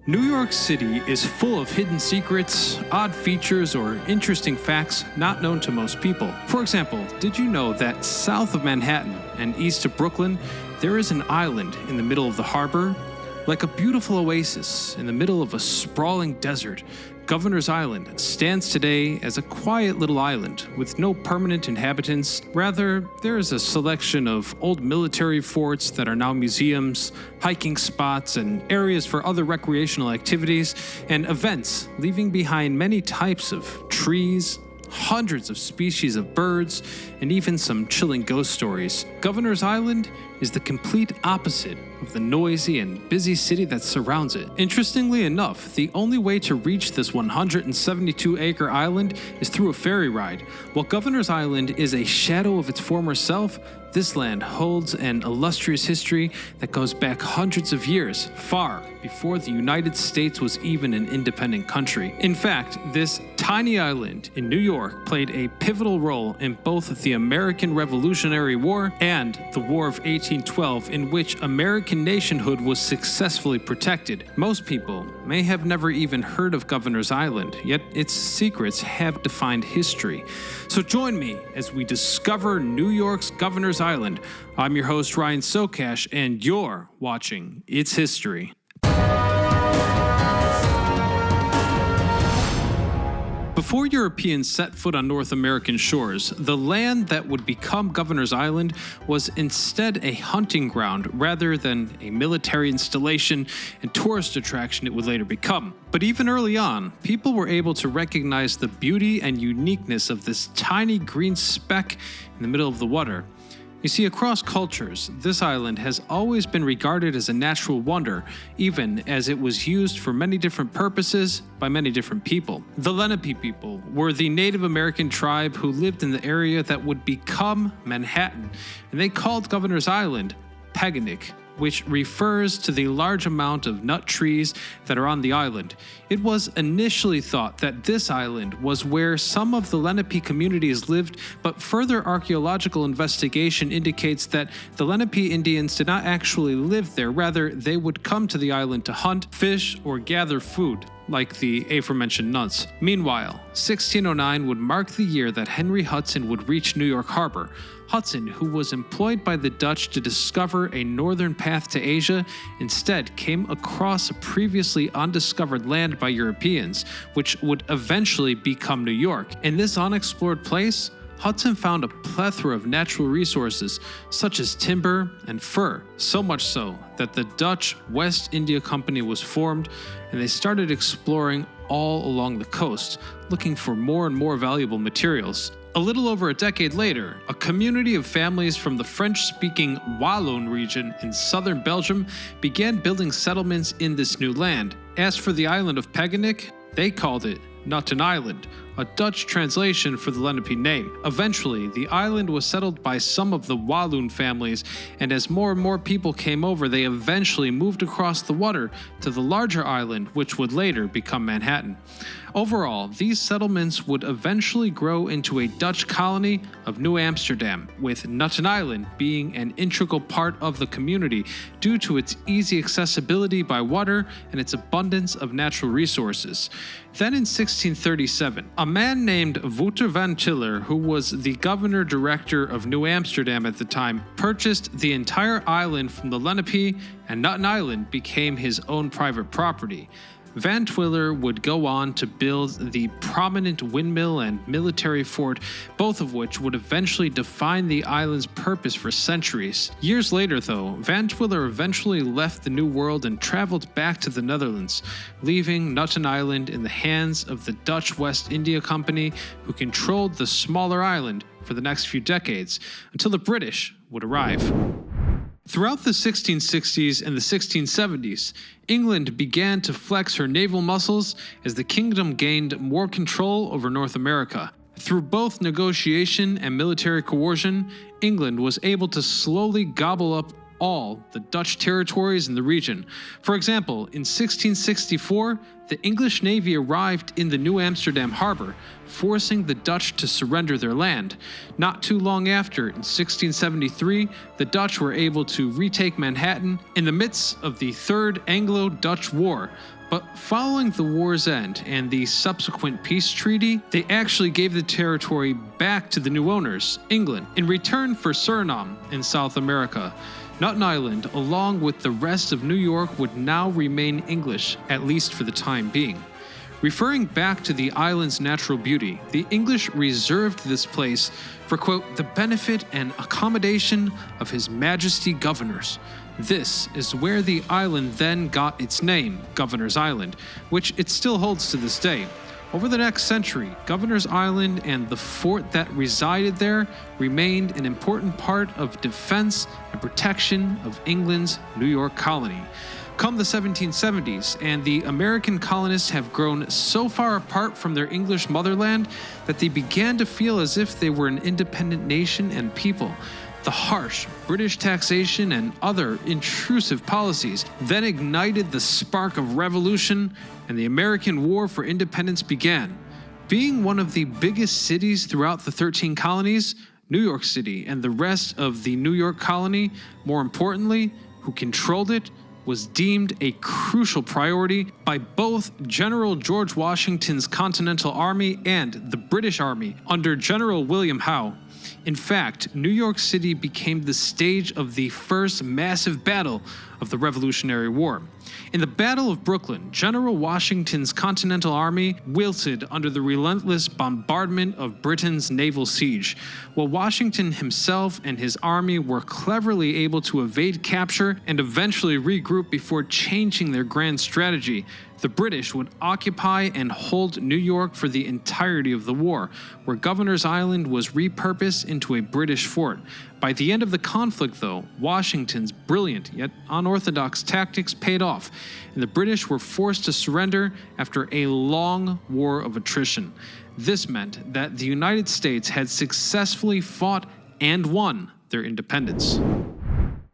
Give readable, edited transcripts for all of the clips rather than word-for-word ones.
New York City is full of hidden secrets, odd features, or interesting facts not known to most people. For example, did you know that south of Manhattan and east of Brooklyn, there is an island in the middle of the harbor? Like a beautiful oasis in the middle of a sprawling desert, Governor's Island stands today as a quiet little island with no permanent inhabitants. Rather, there is a selection of old military forts that are now museums, hiking spots, and areas for other recreational activities and events, leaving behind many types of trees, hundreds of species of birds, and even some chilling ghost stories. Governor's Island is the complete opposite of the noisy and busy city that surrounds it. Interestingly enough, the only way to reach this 172-acre island is through a ferry ride. While Governor's Island is a shadow of its former self, this land holds an illustrious history that goes back hundreds of years, far before the United States was even an independent country. In fact, this tiny island in New York played a pivotal role in both the American Revolutionary War and the War of 1812, in which American nationhood was successfully protected. Most people may have never even heard of Governor's Island, yet its secrets have defined history. So join me as we discover New York's Governor's Island. I'm your host, Ryan Socash, and you're watching It's History. Before Europeans set foot on North American shores, the land that would become Governor's Island was instead a hunting ground rather than a military installation and tourist attraction it would later become. But even early on, people were able to recognize the beauty and uniqueness of this tiny green speck in the middle of the water. You see, across cultures, this island has always been regarded as a natural wonder, even as it was used for many different purposes by many different people. The Lenape people were the Native American tribe who lived in the area that would become Manhattan, and they called Governor's Island Pegonic, which refers to the large amount of nut trees that are on the island. It was initially thought that this island was where some of the Lenape communities lived, but further archaeological investigation indicates that the Lenape Indians did not actually live there. Rather, they would come to the island to hunt, fish, or gather food, like the aforementioned nuts. Meanwhile, 1609 would mark the year that Henry Hudson would reach New York Harbor. Hudson, who was employed by the Dutch to discover a northern path to Asia, instead came across a previously undiscovered land by Europeans, which would eventually become New York. In this unexplored place, Hudson found a plethora of natural resources, such as timber and fur, so much so that the Dutch West India Company was formed, and they started exploring all along the coast, looking for more and more valuable materials. A little over a decade later, a community of families from the French-speaking Walloon region in southern Belgium began building settlements in this new land. As for the island of Pegonic, they called it Nutten Island, a Dutch translation for the Lenape name. Eventually, the island was settled by some of the Walloon families, and as more and more people came over, they eventually moved across the water to the larger island, which would later become Manhattan. Overall, these settlements would eventually grow into a Dutch colony of New Amsterdam, with Nutten Island being an integral part of the community due to its easy accessibility by water and its abundance of natural resources. Then in 1637, a man named Wouter van Tiller, who was the governor-director of New Amsterdam at the time, purchased the entire island from the Lenape, and Nutten Island became his own private property. Van Twiller would go on to build the prominent windmill and military fort, both of which would eventually define the island's purpose for centuries. Years later, though, Van Twiller eventually left the New World and traveled back to the Netherlands, leaving Nutten Island in the hands of the Dutch West India Company, who controlled the smaller island for the next few decades, until the British would arrive. Throughout the 1660s and the 1670s, England began to flex her naval muscles as the kingdom gained more control over North America. Through both negotiation and military coercion, England was able to slowly gobble up all the Dutch territories in the region. For example, in 1664, the English Navy arrived in the New Amsterdam harbor, forcing the Dutch to surrender their land. Not too long after, in 1673, the Dutch were able to retake Manhattan in the midst of the Third Anglo-Dutch War. But following the war's end and the subsequent peace treaty, they actually gave the territory back to the new owners, England, in return for Suriname in South America. Staten Island, along with the rest of New York, would now remain English, at least for the time being. Referring back to the island's natural beauty, the English reserved this place for, quote, the benefit and accommodation of His Majesty governors. This is where the island then got its name, Governor's Island, which it still holds to this day. Over the next century, Governor's Island and the fort that resided there remained an important part of defense and protection of England's New York colony. Come the 1770s, and the American colonists have grown so far apart from their English motherland that they began to feel as if they were an independent nation and people. The harsh British taxation and other intrusive policies then ignited the spark of revolution, and the American War for Independence began. Being one of the biggest cities throughout the 13 colonies, New York City and the rest of the New York colony, more importantly, who controlled it, was deemed a crucial priority by both General George Washington's Continental Army and the British Army under General William Howe. In fact, New York City became the stage of the first massive battle of the Revolutionary War. In the Battle of Brooklyn, General Washington's Continental Army wilted under the relentless bombardment of Britain's naval siege, while Washington himself and his army were cleverly able to evade capture and eventually regroup before changing their grand strategy. The British would occupy and hold New York for the entirety of the war, where Governor's Island was repurposed into a British fort. By the end of the conflict, though, Washington's brilliant yet unorthodox tactics paid off, and the British were forced to surrender after a long war of attrition. This meant that the United States had successfully fought and won their independence.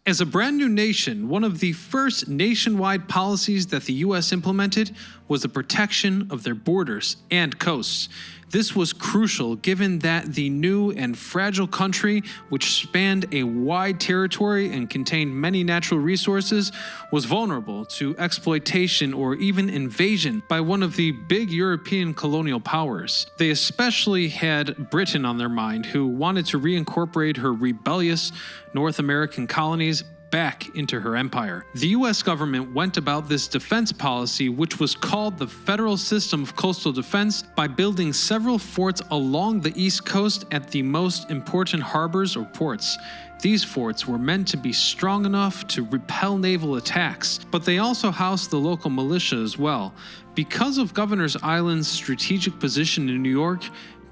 As a brand new nation, one of the first nationwide policies that the U.S. implemented was the protection of their borders and coasts. This was crucial given that the new and fragile country, which spanned a wide territory and contained many natural resources, was vulnerable to exploitation or even invasion by one of the big European colonial powers. They especially had Britain on their mind, who wanted to reincorporate her rebellious North American colonies back into her empire. The U.S. government went about this defense policy, which was called the Federal System of Coastal Defense, by building several forts along the East Coast at the most important harbors or ports. These forts were meant to be strong enough to repel naval attacks, but they also housed the local militia as well. Because of Governor's Island's strategic position in New York,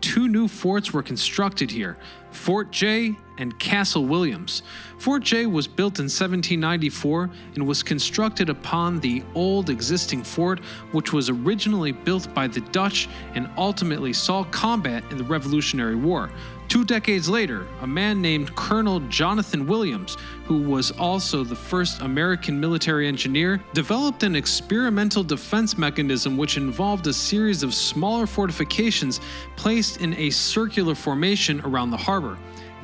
two new forts were constructed here, Fort Jay and Castle Williams. Fort Jay was built in 1794 and was constructed upon the old existing fort, which was originally built by the Dutch and ultimately saw combat in the Revolutionary War. 2 decades later, a man named Colonel Jonathan Williams, who was also the first American military engineer, developed an experimental defense mechanism which involved a series of smaller fortifications placed in a circular formation around the harbor.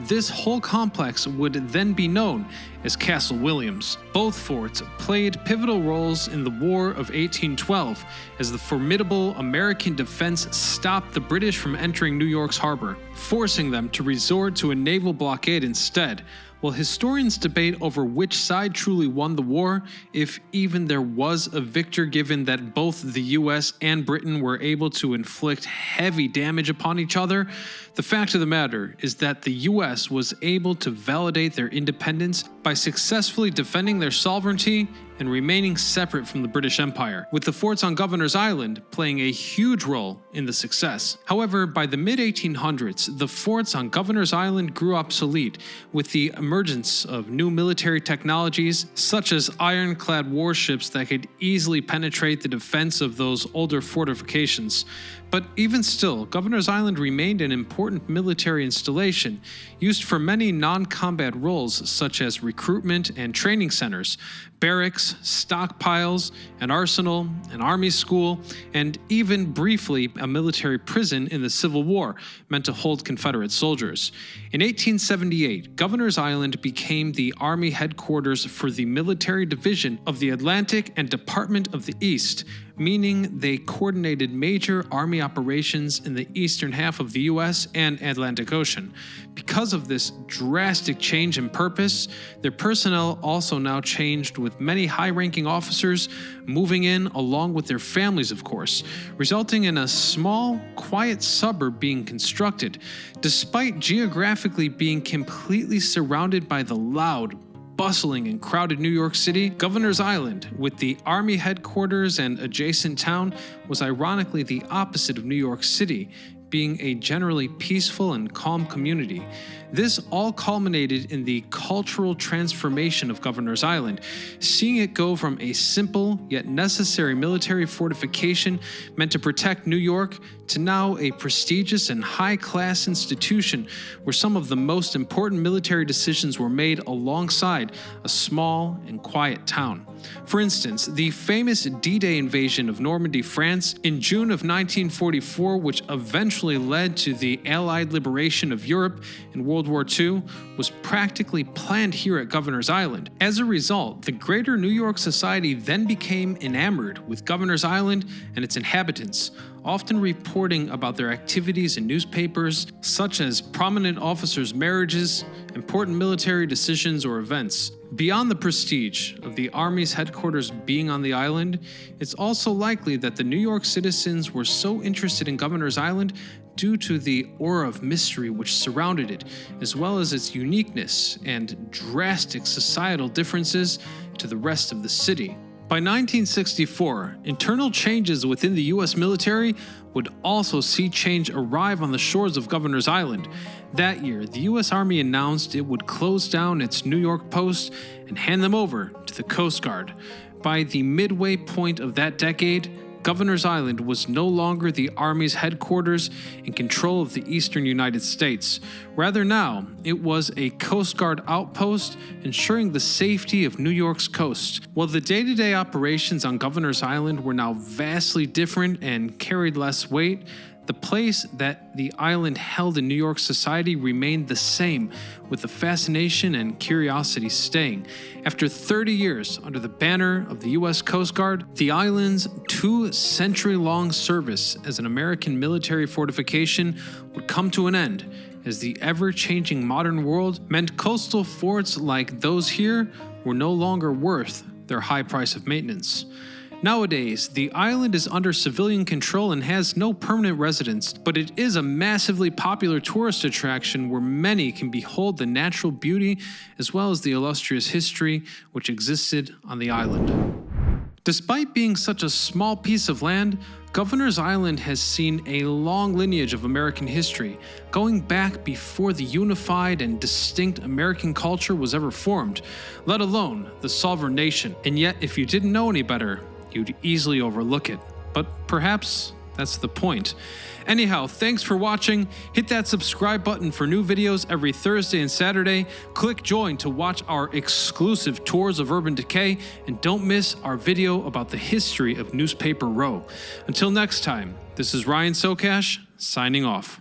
This whole complex would then be known as Castle Williams. Both forts played pivotal roles in the War of 1812 as the formidable American defense stopped the British from entering New York's harbor, forcing them to resort to a naval blockade instead. While historians debate over which side truly won the war, if even there was a victor, given that both the US and Britain were able to inflict heavy damage upon each other, the fact of the matter is that the US was able to validate their independence by successfully defending their sovereignty and remaining separate from the British Empire, with the forts on Governor's Island playing a huge role in the success. However, by the mid-1800s, the forts on Governor's Island grew obsolete, with the emergence of new military technologies such as ironclad warships that could easily penetrate the defense of those older fortifications. But even still, Governor's Island remained an important military installation, used for many non-combat roles such as recruitment and training centers, barracks, stockpiles, an arsenal, an army school, and even briefly a military prison in the Civil War, meant to hold Confederate soldiers. In 1878, Governor's Island became the Army headquarters for the Military Division of the Atlantic and Department of the East, meaning they coordinated major army operations in the eastern half of the US and Atlantic Ocean. Because of this drastic change in purpose, their personnel also now changed, with many high-ranking officers moving in along with their families, of course, resulting in a small, quiet suburb being constructed. Despite geographically being completely surrounded by the loud, bustling and crowded New York City, Governor's Island, with the Army headquarters and adjacent town, was ironically the opposite of New York City, being a generally peaceful and calm community. This all culminated in the cultural transformation of Governor's Island, seeing it go from a simple yet necessary military fortification meant to protect New York to now a prestigious and high-class institution where some of the most important military decisions were made alongside a small and quiet town. For instance, the famous D-Day invasion of Normandy, France in June of 1944, which eventually led to the Allied liberation of Europe in World War II, was practically planned here at Governor's Island. As a result, the greater New York society then became enamored with Governor's Island and its inhabitants, often reporting about their activities in newspapers, such as prominent officers' marriages, important military decisions, or events. Beyond the prestige of the Army's headquarters being on the island, it's also likely that the New York citizens were so interested in Governor's Island due to the aura of mystery which surrounded it, as well as its uniqueness and drastic societal differences to the rest of the city. By 1964, internal changes within the U.S. military would also see change arrive on the shores of Governor's Island. That year, the U.S. Army announced it would close down its New York post and hand them over to the Coast Guard. By the midway point of that decade, Governor's Island was no longer the Army's headquarters in control of the eastern United States. Rather now, it was a Coast Guard outpost ensuring the safety of New York's coast. While the day-to-day operations on Governor's Island were now vastly different and carried less weight, the place that the island held in New York society remained the same, with the fascination and curiosity staying. After 30 years under the banner of the U.S. Coast Guard, the island's 2-century-long service as an American military fortification would come to an end, as the ever-changing modern world meant coastal forts like those here were no longer worth their high price of maintenance. Nowadays, the island is under civilian control and has no permanent residents, but it is a massively popular tourist attraction where many can behold the natural beauty as well as the illustrious history which existed on the island. Despite being such a small piece of land, Governor's Island has seen a long lineage of American history, going back before the unified and distinct American culture was ever formed, let alone the sovereign nation. And yet, if you didn't know any better, you'd easily overlook it. But perhaps that's the point. Anyhow, thanks for watching. Hit that subscribe button for new videos every Thursday and Saturday. Click join to watch our exclusive tours of Urban Decay, and don't miss our video about the history of Newspaper Row. Until next time, this is Ryan Socash, signing off.